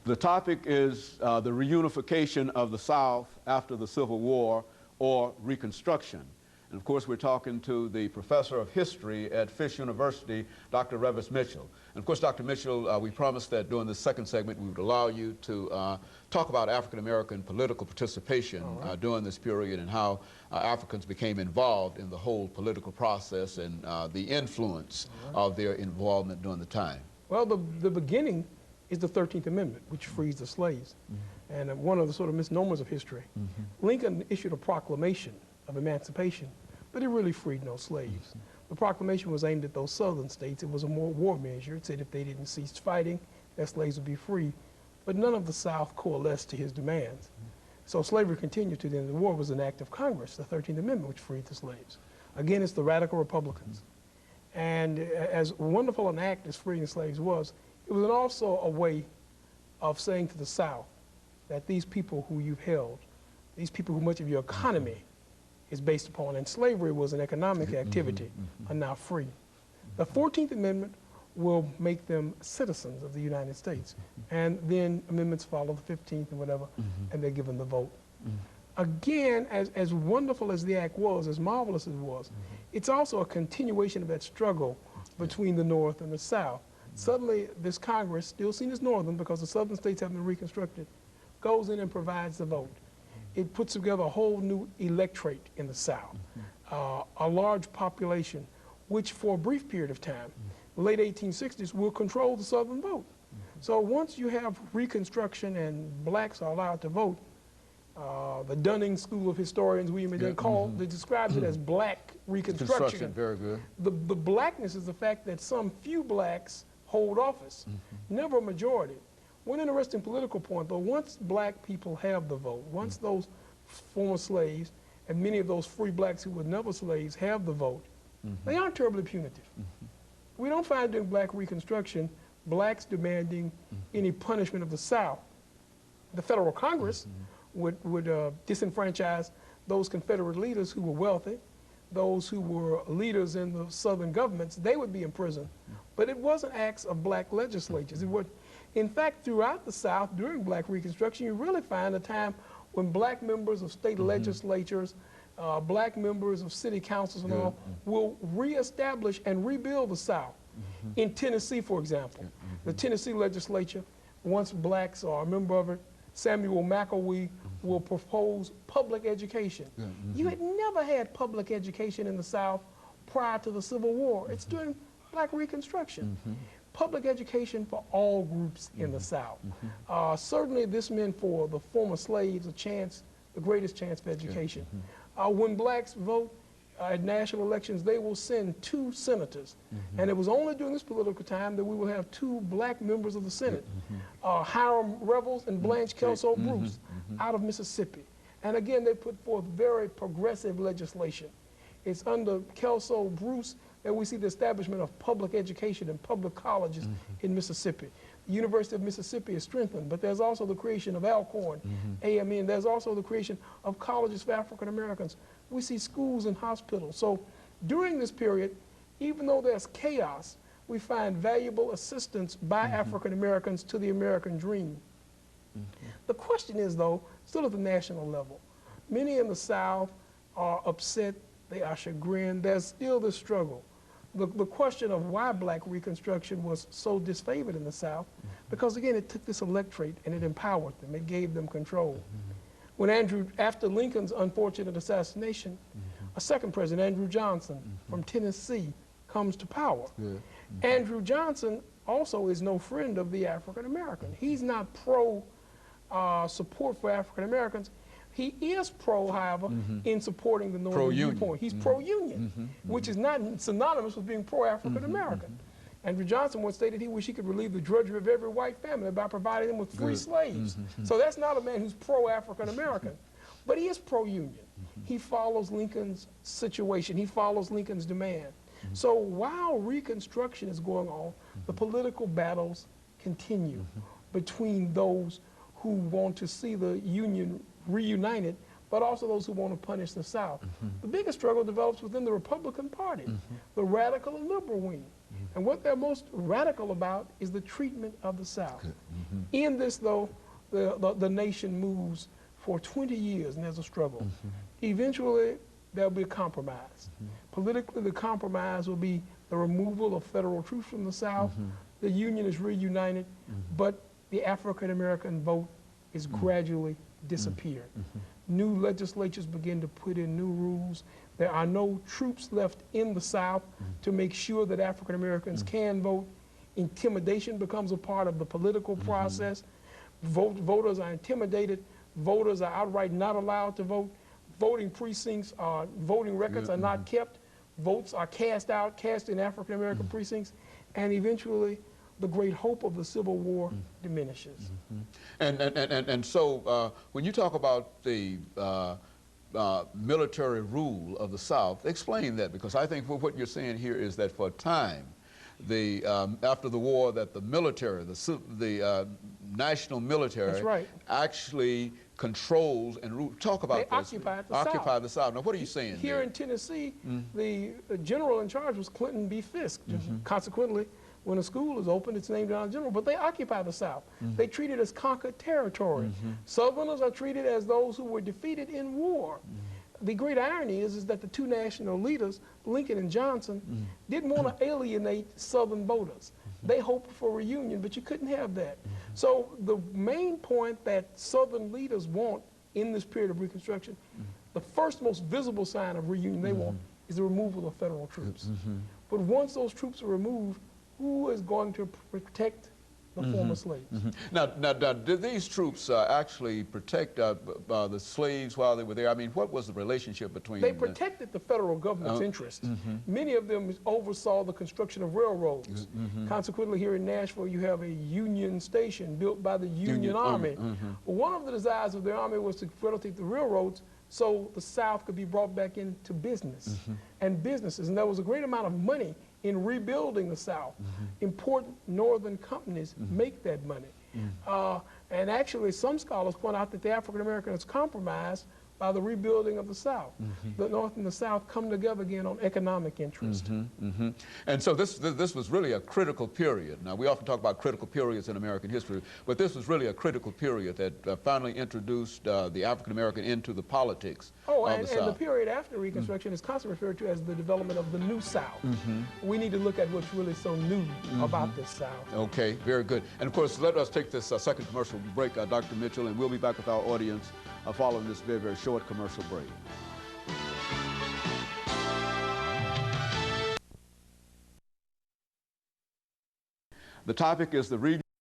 The topic is the reunification of the South after the Civil War, or Reconstruction. And of course, we're talking to the professor of history at Fisk University, Dr. Revis Mitchell. And of course, Dr. Mitchell, we promised that during this second segment we would allow you to talk about African American political participation during this period and how Africans became involved in the whole political process and the influence of their involvement during the time. Well, the beginning is the 13th Amendment, which frees the slaves. And one of the sort of misnomers of history, Lincoln issued a proclamation of emancipation, but it really freed no slaves. The proclamation was aimed at those southern states. It was a more war measure. It said if they didn't cease fighting, their slaves would be free. But none of the South coalesced to his demands. So slavery continued to the end of the war. It was an act of Congress, the 13th Amendment, which freed the slaves. Again, it's the radical Republicans. And as wonderful an act as freeing the slaves was, it was also a way of saying to the South that these people who you've held, these people who much of your economy is based upon, and slavery was an economic activity, are now free. The 14th Amendment will make them citizens of the United States. And then amendments follow, the 15th and whatever, and they're given the vote. Again, as wonderful as the act was, as marvelous as it was, it's also a continuation of that struggle between the North and the South. Suddenly, this Congress, still seen as Northern because the Southern states have been reconstructed, goes in and provides the vote. It puts together a whole new electorate in the South, a large population, which for a brief period of time, the late 1860s, will control the Southern vote. So once you have Reconstruction and blacks are allowed to vote, the Dunning School of Historians, we even they describes it as black Reconstruction. Very good. The blackness is the fact that some few blacks hold office, never a majority. One interesting political point, though, once black people have the vote, once those former slaves and many of those free blacks who were never slaves have the vote, they aren't terribly punitive. We don't find during black Reconstruction blacks demanding any punishment of the South. The federal Congress would disenfranchise those Confederate leaders who were wealthy, those who were leaders in the Southern governments. They would be imprisoned. But it wasn't acts of black legislatures. It would, in fact, throughout the South, during black Reconstruction, you really find a time when black members of state legislatures, black members of city councils and all, will reestablish and rebuild the South. In Tennessee, for example, the Tennessee legislature, once blacks are a member of it, Samuel McElwee will propose public education. You had never had public education in the South prior to the Civil War. It's during black Reconstruction. Public education for all groups in the South. Certainly this meant for the former slaves a chance, the greatest chance for education. When blacks vote at national elections, they will send 2 senators. And it was only during this political time that we will have 2 black members of the Senate, Hiram Revels and Blanche Kelso Bruce, out of Mississippi. And again, they put forth very progressive legislation. It's under Kelso Bruce that we see the establishment of public education and public colleges in Mississippi. The University of Mississippi is strengthened, but there's also the creation of Alcorn, AMN. There's also the creation of colleges for African Americans. We see schools and hospitals. So during this period, even though there's chaos, we find valuable assistance by African Americans to the American dream. The question is, though, still at the national level. Many in the South are upset, they are chagrined. There's still this struggle. The question of why black Reconstruction was so disfavored in the South, because again, it took this electorate and it empowered them, it gave them control. When after Lincoln's unfortunate assassination, a second president, Andrew Johnson from Tennessee, comes to power. Andrew Johnson also is no friend of the African American. He's not pro support for African Americans. He is pro, however, in supporting the Northern viewpoint. He's pro-union, which is not synonymous with being pro-African American. Andrew Johnson once stated he wished he could relieve the drudgery of every white family by providing them with free slaves. So that's not a man who's pro-African American, but he is pro-union. He follows Lincoln's situation. He follows Lincoln's demand. So while Reconstruction is going on, the political battles continue between those who want to see the Union reunited, but also those who want to punish the South. The biggest struggle develops within the Republican Party, the radical and liberal wing. And what they're most radical about is the treatment of the South. In this, though, the nation moves for 20 years, and there's a struggle. Eventually, there'll be a compromise. Politically, the compromise will be the removal of federal troops from the South. The Union is reunited, but the African-American vote is gradually disappearing. New legislatures begin to put in new rules. There are no troops left in the South to make sure that African-Americans can vote. Intimidation becomes a part of the political process. Voters are intimidated. Voters are outright not allowed to vote. Voting precincts, voting records are not kept. Votes are cast in African-American precincts, and eventually the great hope of the Civil War diminishes. And so when you talk about the military rule of the South, explain that, because I think what you're saying here is that for a time, after the war, that the military, the national military, That's right, actually controls and rules. Talk about they this. occupied the South. Now, what are you saying here there? in Tennessee? The general in charge was Clinton B. Fisk. Consequently, when a school is opened, it's named after the general. But they occupy the South. They treat it as conquered territory. Southerners are treated as those who were defeated in war. The great irony is that the two national leaders, Lincoln and Johnson, didn't want to alienate Southern voters. They hoped for reunion, but you couldn't have that. So the main point that Southern leaders want in this period of Reconstruction, the first most visible sign of reunion they want is the removal of federal troops. But once those troops are removed, who is going to protect the former slaves? Now, did these troops actually protect the slaves while they were there? I mean, what was the relationship between They protected the federal government's interest. Many of them oversaw the construction of railroads. Consequently, here in Nashville, you have a Union station built by the Union Army. One of the desires of the Army was to facilitate the railroads so the South could be brought back into business and businesses. And there was a great amount of money in rebuilding the South. Important northern companies make that money. And actually, some scholars point out that the African Americans compromised by the rebuilding of the South. The North and the South come together again on economic interest. And so this was really a critical period. Now, we often talk about critical periods in American history, but this was really a critical period that finally introduced the African American into the politics of the South. And the period after Reconstruction is constantly referred to as the development of the New South. We need to look at what's really so new about this South. Okay, very good. And of course, let us take this second commercial break, Dr. Mitchell, and we'll be back with our audience following this very, very short commercial break. The topic is the